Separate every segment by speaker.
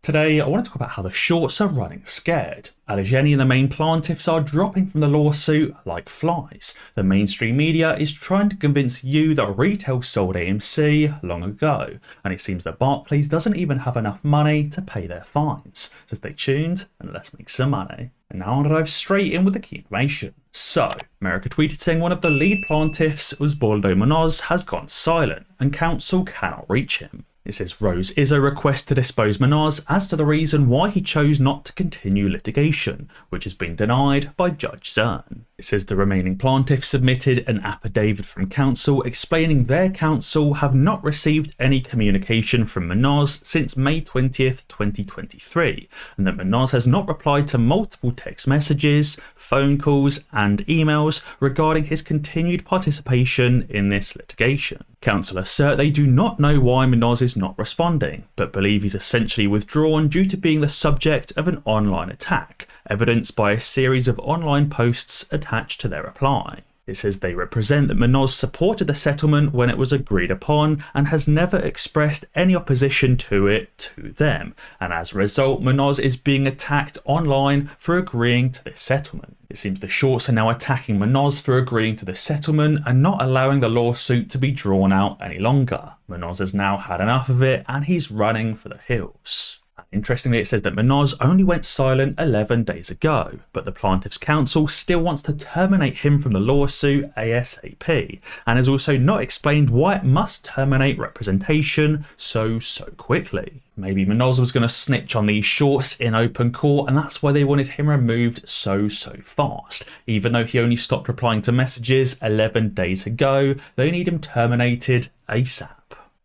Speaker 1: Today, I want to talk about how the shorts are running scared. Allegheny and the main plaintiffs are dropping from the lawsuit like flies. The mainstream media is trying to convince you that retail sold AMC long ago, and it seems that Barclays doesn't even have enough money to pay their fines. So stay tuned and let's make some money. And now I'll dive straight in with the key information. So, America tweeted saying one of the lead plaintiffs, Osvaldo Munoz, has gone silent and counsel cannot reach him. It says Rose Izzo requests to dispose Munoz as to the reason why he chose not to continue litigation, which has been denied by Judge Zern. It says the remaining plaintiffs submitted an affidavit from counsel explaining their counsel have not received any communication from Munoz since May 20th, 2023, and that Munoz has not replied to multiple text messages, phone calls, and emails regarding his continued participation in this litigation. Counsel assert they do not know why Munoz is not responding, but believe he's essentially withdrawn due to being the subject of an online attack, evidenced by a series of online posts attached to their reply. It says they represent that Munoz supported the settlement when it was agreed upon and has never expressed any opposition to it to them, and as a result Munoz is being attacked online for agreeing to this settlement. It seems the shorts are now attacking Munoz for agreeing to the settlement and not allowing the lawsuit to be drawn out any longer. Munoz has now had enough of it and he's running for the hills. Interestingly, it says that Munoz only went silent 11 days ago, but the plaintiff's counsel still wants to terminate him from the lawsuit ASAP, and has also not explained why it must terminate representation so quickly. Maybe Munoz was going to snitch on these shorts in open court, and that's why they wanted him removed so fast. Even though he only stopped replying to messages 11 days ago, they need him terminated ASAP.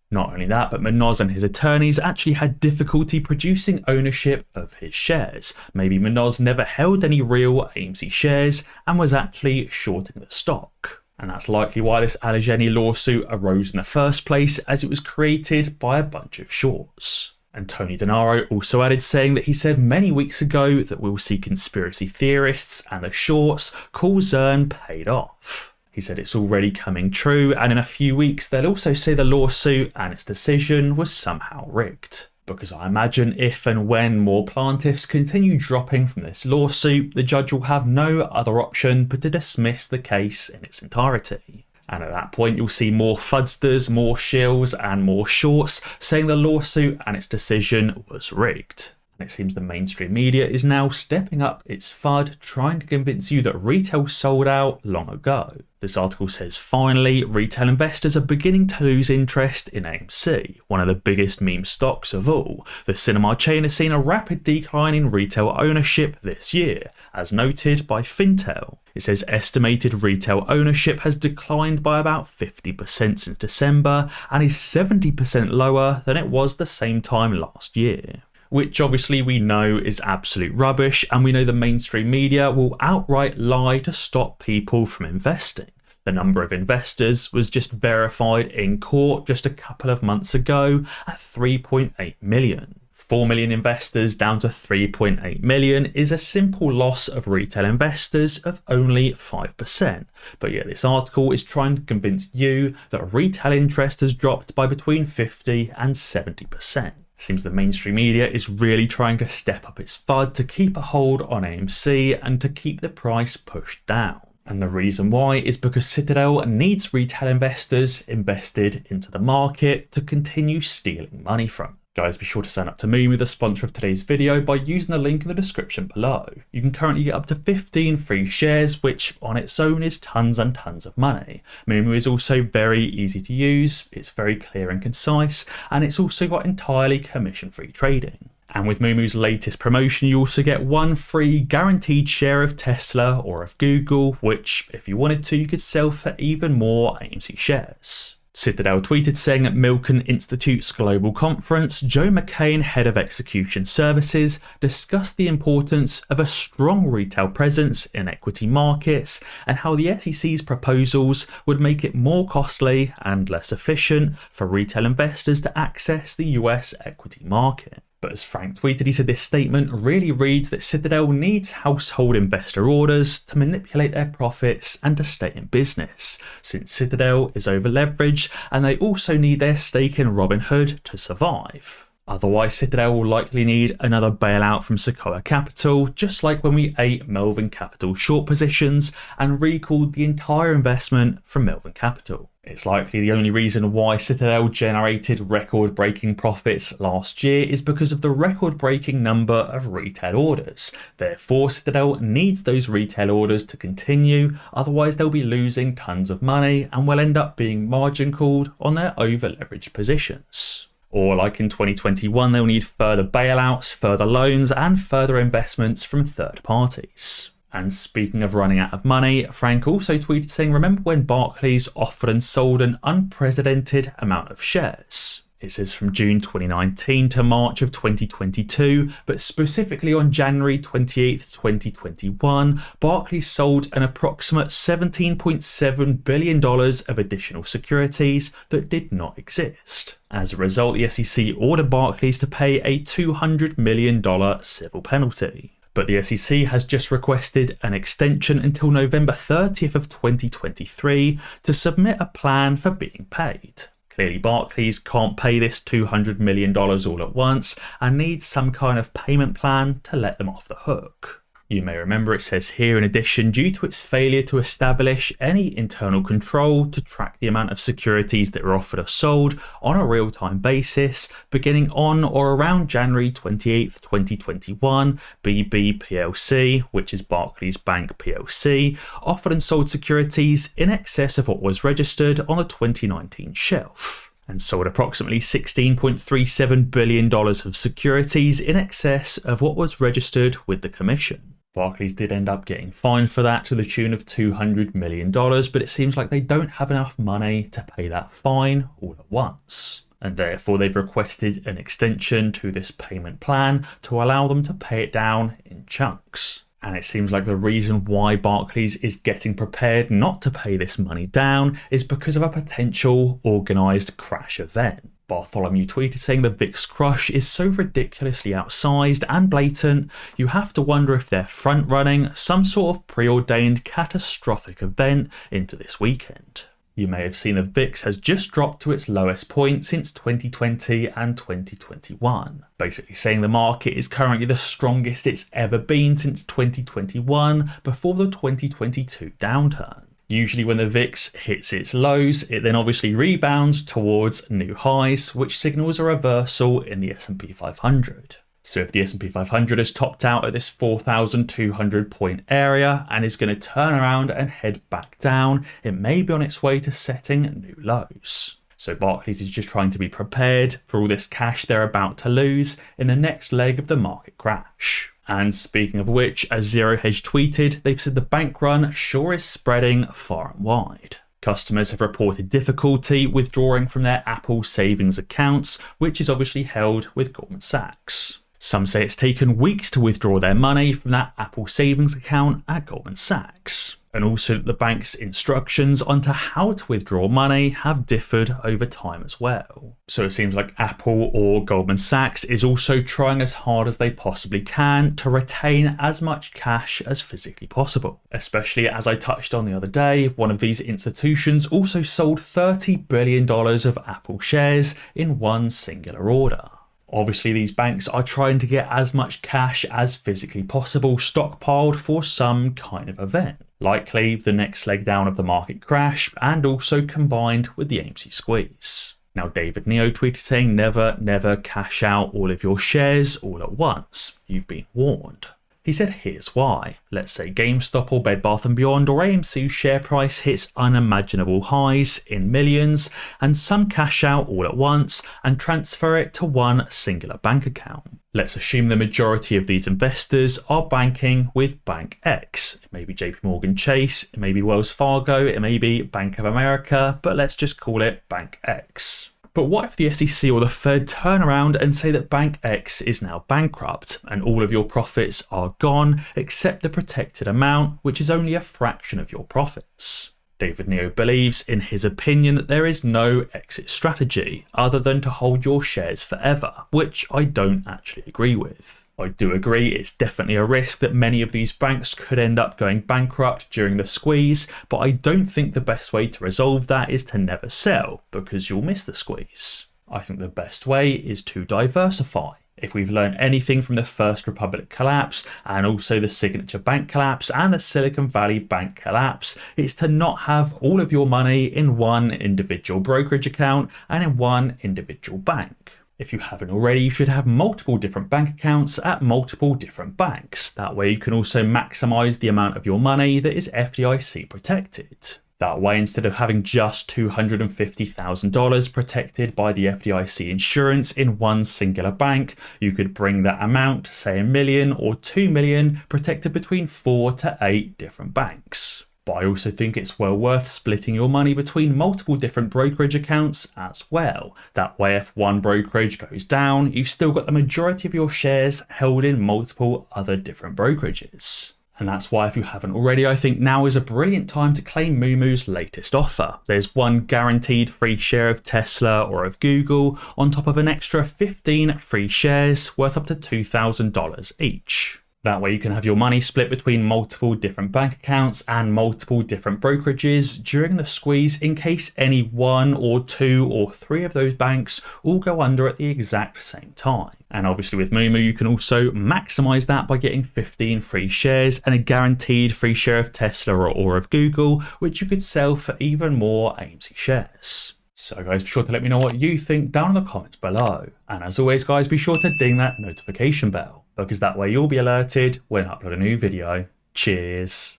Speaker 1: Not only that, but Munoz and his attorneys actually had difficulty producing ownership of his shares. Maybe Munoz never held any real AMC shares and was actually shorting the stock. And that's likely why this Allegheny lawsuit arose in the first place, as it was created by a bunch of shorts. And Tony Denaro also added, saying that he said many weeks ago that we'll see conspiracy theorists and the shorts call Zern paid off. He said it's already coming true, and in a few weeks they'll also say the lawsuit and its decision was somehow rigged. Because I imagine if and when more plaintiffs continue dropping from this lawsuit, the judge will have no other option but to dismiss the case in its entirety. And at that point you'll see more fudsters, more shills and more shorts saying the lawsuit and its decision was rigged. And it seems the mainstream media is now stepping up its FUD, trying to convince you that retail sold out long ago. This article says finally, retail investors are beginning to lose interest in AMC, one of the biggest meme stocks of all. The cinema chain has seen a rapid decline in retail ownership this year, as noted by Fintel. It says estimated retail ownership has declined by about 50% since December and is 70% lower than it was the same time last year. Which obviously we know is absolute rubbish, and we know the mainstream media will outright lie to stop people from investing. The number of investors was just verified in court just a couple of months ago at 3.8 million. 4 million investors down to 3.8 million is a simple loss of retail investors of only 5%. But yet this article is trying to convince you that retail interest has dropped by between 50 and 70%. Seems the mainstream media is really trying to step up its FUD to keep a hold on AMC and to keep the price pushed down. And the reason why is because Citadel needs retail investors invested into the market to continue stealing money from. Guys, be sure to sign up to Moomoo, the sponsor of today's video, by using the link in the description below. You can currently get up to 15 free shares, which on its own is tons and tons of money. Moomoo is also very easy to use, it's very clear and concise, and it's also got entirely commission-free trading. And with Moomoo's latest promotion, you also get one free guaranteed share of Tesla or of Google, which, if you wanted to, you could sell for even more AMC shares. Citadel tweeted saying at Milken Institute's global conference, Joe McCain, head of execution services, discussed the importance of a strong retail presence in equity markets and how the SEC's proposals would make it more costly and less efficient for retail investors to access the US equity market. But as Frank tweeted, he said this statement really reads that Citadel needs household investor orders to manipulate their profits and to stay in business, since Citadel is over leveraged and they also need their stake in Robinhood to survive. Otherwise, Citadel will likely need another bailout from Sequoia Capital, just like when we ate Melvin Capital short positions and recalled the entire investment from Melvin Capital. It's likely the only reason why Citadel generated record-breaking profits last year is because of the record-breaking number of retail orders. Therefore, Citadel needs those retail orders to continue, otherwise they'll be losing tons of money and will end up being margin called on their over-leveraged positions. Or like in 2021, they'll need further bailouts, further loans, and further investments from third parties. And speaking of running out of money, Frank also tweeted saying, remember when Barclays offered and sold an unprecedented amount of shares? It says from June 2019 to March of 2022, but specifically on January 28th, 2021, Barclays sold an approximate $17.7 billion of additional securities that did not exist. As a result, the SEC ordered Barclays to pay a $200 million civil penalty. But the SEC has just requested an extension until November 30th of 2023 to submit a plan for being paid. Clearly, Barclays can't pay this $200 million all at once and needs some kind of payment plan to let them off the hook. You may remember it says here, in addition, due to its failure to establish any internal control to track the amount of securities that were offered or sold on a real-time basis, beginning on or around January 28th, 2021, BB plc, which is Barclays Bank plc, offered and sold securities in excess of what was registered on the 2019 shelf, and sold approximately $16.37 billion of securities in excess of what was registered with the Commission. Barclays did end up getting fined for that to the tune of $200 million, but it seems like they don't have enough money to pay that fine all at once. And therefore they've requested an extension to this payment plan to allow them to pay it down in chunks. And it seems like the reason why Barclays is getting prepared not to pay this money down is because of a potential organised crash event. Bartholomew tweeted saying the VIX crush is so ridiculously outsized and blatant, you have to wonder if they're front-running some sort of preordained catastrophic event into this weekend. You may have seen the VIX has just dropped to its lowest point since 2020 and 2021, basically saying the market is currently the strongest it's ever been since 2021 before the 2022 downturn. Usually when the VIX hits its lows, it then obviously rebounds towards new highs, which signals a reversal in the S&P 500. So if the S&P 500 has topped out at this 4,200 point area and is going to turn around and head back down, it may be on its way to setting new lows. So Barclays is just trying to be prepared for all this cash they're about to lose in the next leg of the market crash. And speaking of which, as Zero Hedge tweeted, they've said the bank run sure is spreading far and wide. Customers have reported difficulty withdrawing from their Apple savings accounts, which is obviously held with Goldman Sachs. Some say it's taken weeks to withdraw their money from that Apple savings account at Goldman Sachs. And also that the bank's instructions onto how to withdraw money have differed over time as well. So it seems like Apple or Goldman Sachs is also trying as hard as they possibly can to retain as much cash as physically possible. Especially as I touched on the other day, one of these institutions also sold $30 billion of Apple shares in one singular order. Obviously, these banks are trying to get as much cash as physically possible stockpiled for some kind of event. Likely the next leg down of the market crash, and also combined with the AMC squeeze. Now, David Neo tweeted saying, never cash out all of your shares all at once. You've been warned. He said, here's why. Let's say GameStop or Bed Bath & Beyond or AMC's share price hits unimaginable highs in millions, and some cash out all at once and transfer it to one singular bank account. Let's assume the majority of these investors are banking with Bank X. It may be JP Morgan Chase, it may be Wells Fargo, it may be Bank of America, but let's just call it Bank X. But what if the SEC or the Fed turn around and say that Bank X is now bankrupt and all of your profits are gone except the protected amount, which is only a fraction of your profits? David Neo believes, in his opinion, that there is no exit strategy other than to hold your shares forever, which I don't actually agree with. I do agree it's definitely a risk that many of these banks could end up going bankrupt during the squeeze, but I don't think the best way to resolve that is to never sell, because you'll miss the squeeze. I think the best way is to diversify. If we've learned anything from the First Republic collapse and also the Signature Bank collapse and the Silicon Valley Bank collapse, it's to not have all of your money in one individual brokerage account and in one individual bank. If you haven't already, you should have multiple different bank accounts at multiple different banks. That way you can also maximize the amount of your money that is FDIC protected. That way, instead of having just $250,000 protected by the FDIC insurance in one singular bank, you could bring that amount, say $1 million or $2 million, protected between 4 to 8 different banks. But I also think it's well worth splitting your money between multiple different brokerage accounts as well. That way, if one brokerage goes down, you've still got the majority of your shares held in multiple other different brokerages. And that's why, if you haven't already, I think now is a brilliant time to claim Moomoo's latest offer. There's one guaranteed free share of Tesla or of Google, on top of an extra 15 free shares worth up to $2,000 each. That way you can have your money split between multiple different bank accounts and multiple different brokerages during the squeeze, in case any 1 or 2 or 3 of those banks all go under at the exact same time. And obviously with Moomoo, you can also maximize that by getting 15 free shares and a guaranteed free share of Tesla or of Google, which you could sell for even more AMC shares. So guys, be sure to let me know what you think down in the comments below. And as always guys, be sure to ding that notification bell, because that way you'll be alerted when I upload a new video. Cheers.